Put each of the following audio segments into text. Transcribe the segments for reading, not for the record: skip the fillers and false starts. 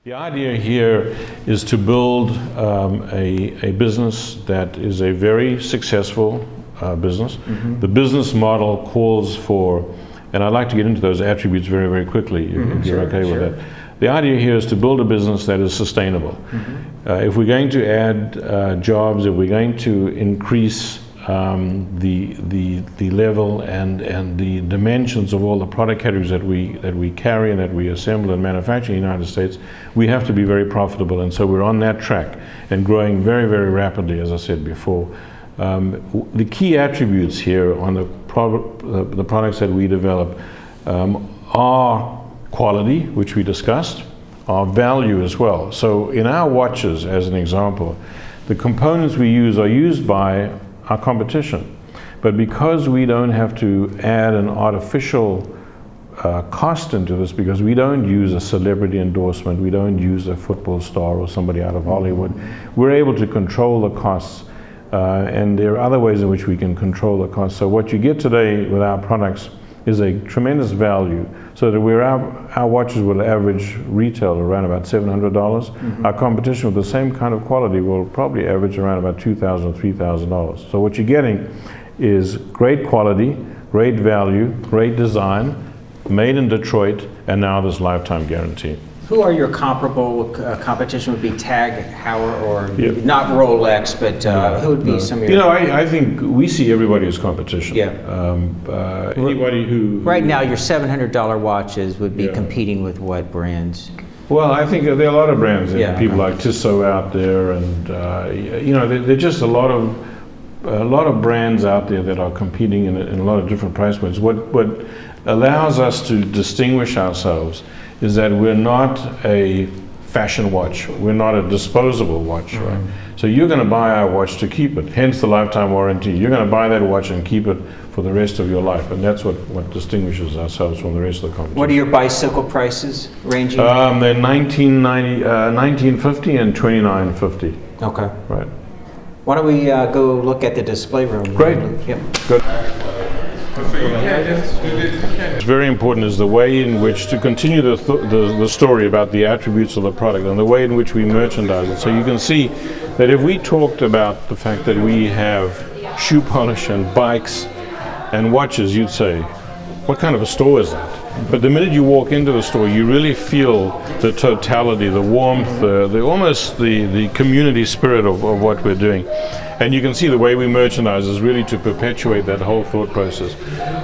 The idea here is to build a business that is a very successful business. Mm-hmm. The business model calls for, and I'd like to get into those attributes very, very quickly, if you're okay with that. The idea here is to build a business that is sustainable. Mm-hmm. If we're going to add jobs, if we're going to increase the level and the dimensions of all the product categories that we carry and that we assemble and manufacture in the United States, we have to be very profitable, and so we're on that track and growing very, very rapidly, as I said before. The key attributes here on the products that we develop are quality, which we discussed, are value as well. So in our watches, as an example, the components we use are used by our competition, but because we don't have to add an artificial cost into this, because we don't use a celebrity endorsement, we don't use a football star or somebody out of Hollywood, we're able to control the costs, and there are other ways in which we can control the costs. So what you get today with our products is a tremendous value, so that our watches will average retail around about $700. Mm-hmm. Our competition with the same kind of quality will probably average around about $2,000 or $3,000. So what you're getting is great quality, great value, great design, made in Detroit, and now this lifetime guarantee. Who are your comparable competition? Would be Tag Heuer or not Rolex, but who would be some of your... You know, I think we see everybody as competition. Yeah. Anybody who... Right now, your $700 watches would be competing with what brands? Well, I think there are a lot of brands, people like Tissot out there, and you know, there are just a lot of brands out there that are competing in a lot of different price points. What allows us to distinguish ourselves is that we're not a fashion watch. We're not a disposable watch, right? So you're going to buy our watch to keep it, hence the lifetime warranty. You're going to buy that watch and keep it for the rest of your life, and that's what distinguishes ourselves from the rest of the competition. What are your bicycle prices ranging? They're $19.50 and $29.50. Okay. Right. Why don't we go look at the display room? Great. Yep. Good. It's very important is the way in which to continue the story about the attributes of the product and the way in which we merchandise it. So you can see that if we talked about the fact that we have shoe polish and bikes and watches, you'd say, what kind of a store is that? But the minute you walk into the store, you really feel the totality, the warmth, almost the community spirit of what we're doing. And you can see the way we merchandise is really to perpetuate that whole thought process.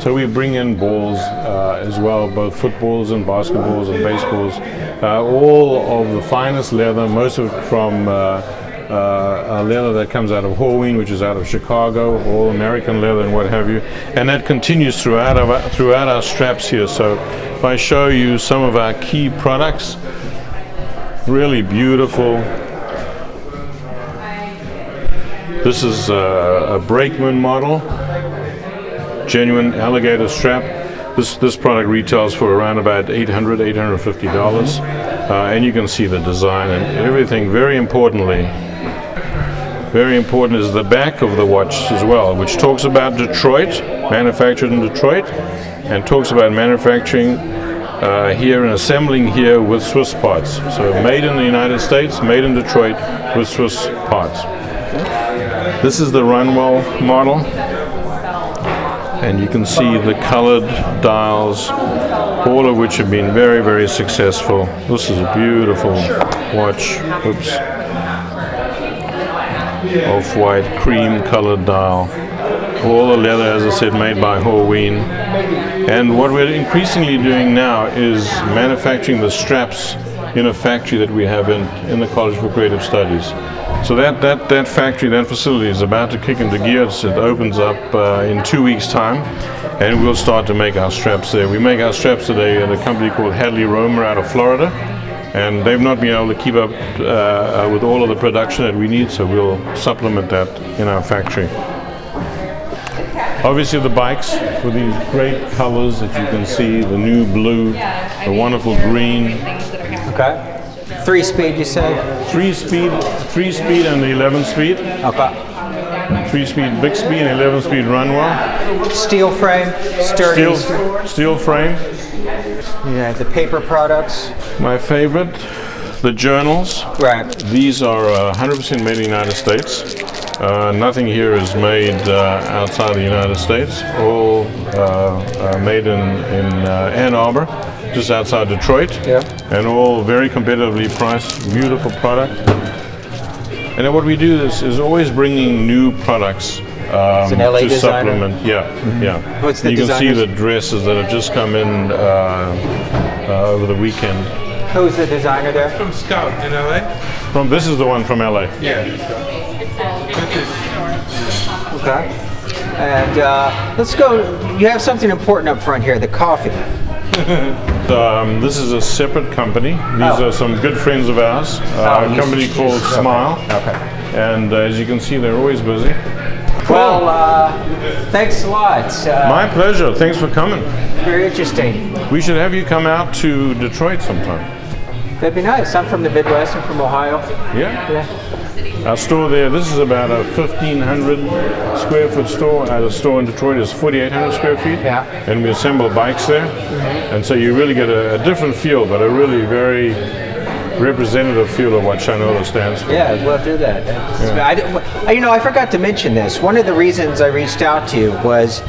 So we bring in balls as well, both footballs and basketballs and baseballs, all of the finest leather, most of it from leather that comes out of Horween, which is out of Chicago, all American leather and what have you. And that continues throughout our straps here. So if I show you some of our key products, really beautiful. This is a Brakeman model, genuine alligator strap. This product retails for around about $850. And you can see the design and everything. Very important is the back of the watch as well, which talks about Detroit, manufactured in Detroit, and talks about manufacturing here and assembling here with Swiss parts. So made in the United States, made in Detroit with Swiss parts. This is the Runwell model, and you can see the colored dials, all of which have been very, very successful. This is a beautiful watch. Oops. Off-white, cream-colored dial. All the leather, as I said, made by Horween. And what we're increasingly doing now is manufacturing the straps in a factory that we have in the College for Creative Studies. So that factory, that facility is about to kick into gear. It opens up in 2 weeks' time, and we'll start to make our straps there. We make our straps today at a company called Hadley Romer out of Florida, and they've not been able to keep up with all of the production that we need, so we'll supplement that in our factory. Obviously the bikes with these great colors that you can see, the new blue, the wonderful green. Okay. 3-speed, you say? 3-speed and the 11-speed. Okay. 3-speed Bixby and 11-speed Runwell. Steel frame, sturdy. Steel frame. Yeah, the paper products. My favorite, the journals. Right. These are 100% made in the United States. Nothing here is made outside the United States. All made in Ann Arbor, just outside Detroit. Yeah. And all very competitively priced, beautiful product. And then what we do is always bringing new products an LA to designer? supplement. Yeah, yeah. What's the You can see designers? the dresses that have just come in over the weekend. Who's the designer there? From Scout in LA? This is the one from LA. Yeah. Okay. And let's go. You have something important up front here, the coffee. This is a separate company. These are some good friends of ours. A company called Smile. Okay. And as you can see, they're always busy. Well, thanks a lot. My pleasure. Thanks for coming. Very interesting. We should have you come out to Detroit sometime. That'd be nice. I'm from the Midwest. I'm from Ohio. Yeah? Yeah. Our store there, this is about a 1,500 square foot store. Our store in Detroit is 4,800 square feet. Yeah. And we assemble bikes there. And so you really get a different feel, but a really very representative feel of what Shinola stands for. Yeah, we'll do that. I forgot to mention this. One of the reasons I reached out to you was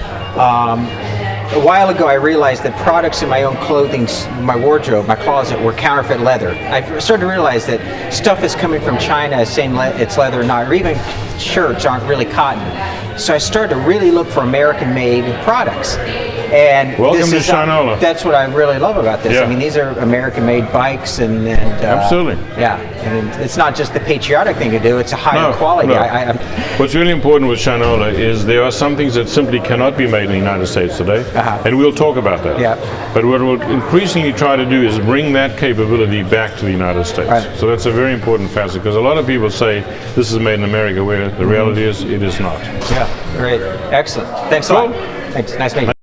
a while ago I realized that products in my own clothing, my wardrobe, my closet were counterfeit leather. I started to realize that stuff is coming from China, saying it's leather or not, or even shirts aren't really cotton. So I started to really look for American-made products. And Welcome this to is, Shinola. That's what I really love about this. Yeah. I mean, these are American-made bikes, and Absolutely. yeah, and it's not just the patriotic thing to do; it's a higher quality. No. What's really important with Shinola is there are some things that simply cannot be made in the United States today, and we'll talk about that. Yeah. But what we'll increasingly try to do is bring that capability back to the United States. Right. So that's a very important facet, because a lot of people say this is made in America, where the reality is it is not. Yeah, great, excellent. Thanks a lot. Thanks. Nice meeting you.